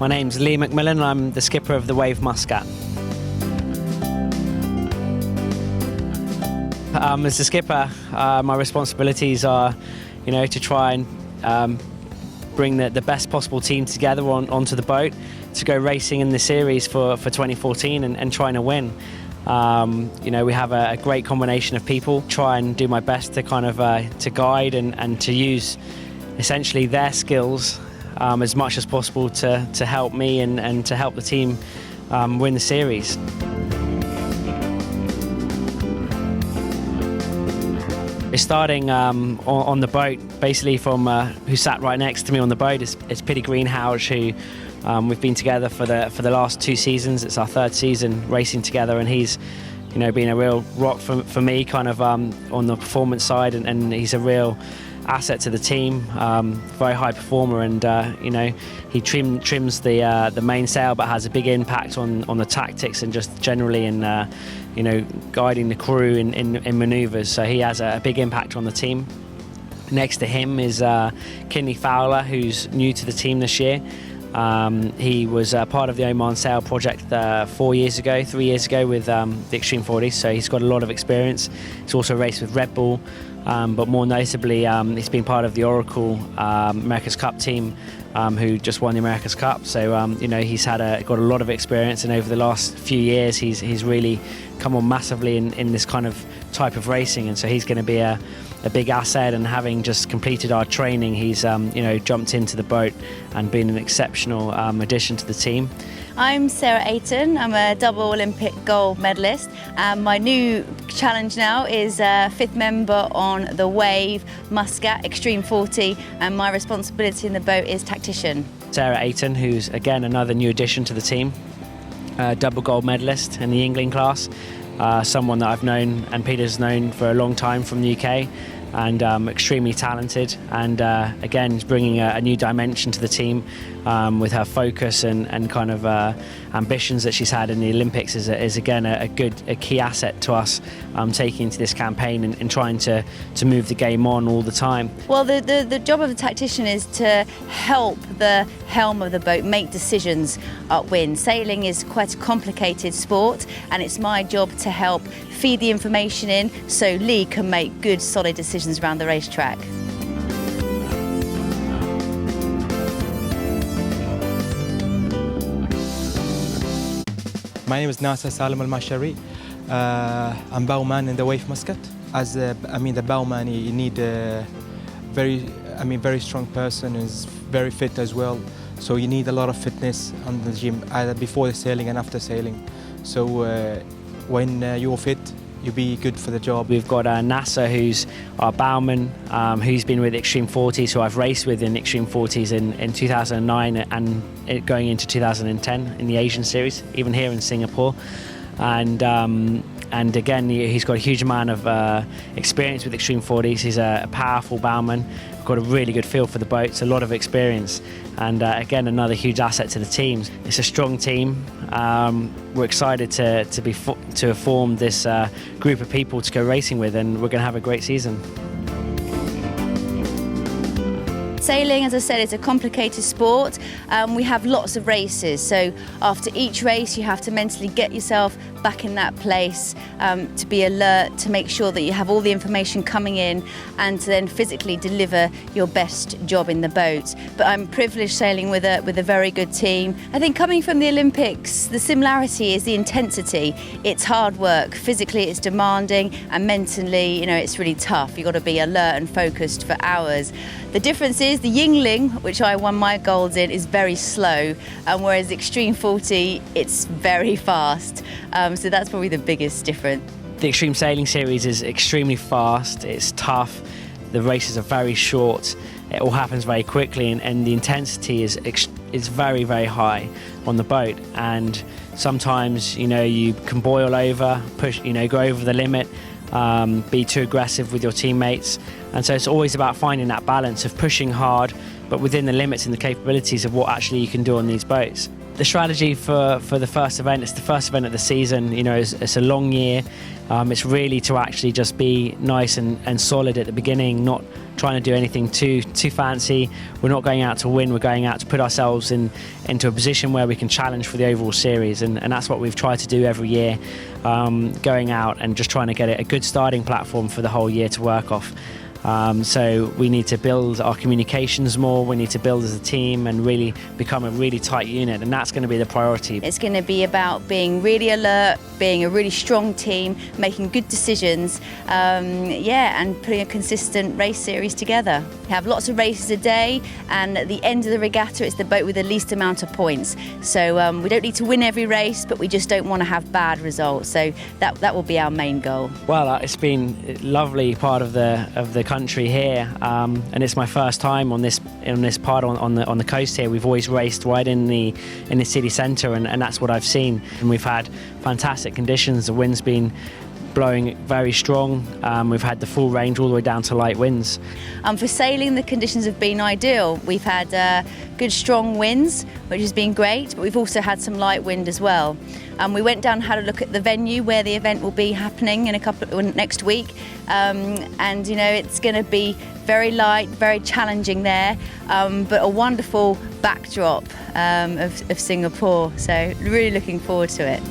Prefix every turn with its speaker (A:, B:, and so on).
A: My name's Lee McMillan and I'm the skipper of the Wave Muscat. As a skipper, my responsibilities are, to try and bring the best possible team together onto the boat to go racing in the series for 2014 and trying to win. We have a great combination of people. Try and do my best to kind of to guide and to use essentially their skills as much as possible to help me and to help the team win the series. Starting on the boat, basically from who sat right next to me on the boat is Piddy Greenhouse, who we've been together for the last 2 seasons. It's our 3rd season racing together, and he's been a real rock for me, kind of on the performance side, and he's a real asset to the team. Very high performer, and he trims the mainsail, but has a big impact on the tactics and just generally in guiding the crew in manoeuvres. So he has a big impact on the team. Next to him is Kinley Fowler, who's new to the team this year. He was part of the Oman Sail project 3 years ago with the Extreme 40, so he's got a lot of experience. He's also raced with Red Bull, but more notably he's been part of the Oracle America's Cup team, who just won the America's Cup. So he's got a lot of experience, and over the last few years he's really come on massively in this kind of type of racing, and so he's going to be a big asset. And having just completed our training, he's jumped into the boat and been an exceptional addition to the team.
B: I'm Sarah Ayton. I'm a double Olympic gold medalist, and my new challenge now is 5th member on the Wave Muscat Extreme 40, and my responsibility in the boat is tactician.
A: Sarah Ayton, who's again another new addition to the team, double gold medalist in the England class, someone that I've known and Peter's known for a long time from the UK, and extremely talented, and again is bringing a new dimension to the team with her focus and kind of ambitions that she's had in the Olympics is again a key asset to us taking into this campaign and trying to move the game on all the time.
B: Well, the job of the tactician is to help the helm of the boat make decisions upwind. Sailing is quite a complicated sport, and it's my job to help feed the information in so Lee can make good, solid decisions around the racetrack.
C: My name is Nasa Salim Al-Mashari. I'm bowman in the Wave Muscat. As the bowman, you need a very strong person, is very fit as well. So you need a lot of fitness on the gym, either before the sailing and after sailing. So when you're fit, you'll be good for the job.
A: We've got Nasa, who's our bowman, who's been with Extreme 40s, who I've raced with in Extreme 40s in 2009 and going into 2010 in the Asian Series, even here in Singapore. And again, he's got a huge amount of experience with Extreme 40s. He's a powerful bowman, got a really good feel for the boats, a lot of experience, and again, another huge asset to the team. It's a strong team. We're excited to have formed this group of people to go racing with, and we're going to have a great season.
B: Sailing, as I said, is a complicated sport. We have lots of races, so after each race you have to mentally get yourself back in that place, to be alert, to make sure that you have all the information coming in, and to then physically deliver your best job in the boat. But I'm privileged sailing with a very good team. I think coming from the Olympics, the similarity is the intensity. It's hard work. Physically it's demanding, and mentally, it's really tough. You've got to be alert and focused for hours. The difference is the Yingling, which I won my golds in, is very slow, whereas Extreme 40, it's very fast. So that's probably the biggest difference.
A: The Extreme Sailing Series is extremely fast, it's tough, the races are very short, it all happens very quickly, and the intensity is very, very high on the boat. And sometimes, you can boil over, push, go over the limit, be too aggressive with your teammates. And so it's always about finding that balance of pushing hard, but within the limits and the capabilities of what actually you can do on these boats. The strategy for the first event, it's the first event of the season, you know, it's a long year. It's really to actually just be nice and solid at the beginning, not trying to do anything too fancy. We're not going out to win, we're going out to put ourselves into a position where we can challenge for the overall series, and that's what we've tried to do every year, going out and just trying to get a good starting platform for the whole year to work off. So we need to build our communications more, we need to build as a team and really become a really tight unit, and that's going to be the priority.
B: It's going to be about being really alert, being a really strong team, making good decisions, and putting a consistent race series together. We have lots of races a day, and at the end of the regatta it's the boat with the least amount of points. So we don't need to win every race, but we just don't want to have bad results. So that will be our main goal.
A: Well, it's been a lovely part of the country here, and it's my first time on this part on the coast here. We've always raced right in the city centre, and that's what I've seen. And we've had fantastic conditions. The wind's been blowing very strong. We've had the full range all the way down to light winds.
B: For sailing, the conditions have been ideal. We've had good strong winds, which has been great, but we've also had some light wind as well. We went down and had a look at the venue where the event will be happening in next week, and you know, it's going to be very light, very challenging there, but a wonderful backdrop of Singapore. So really looking forward to it.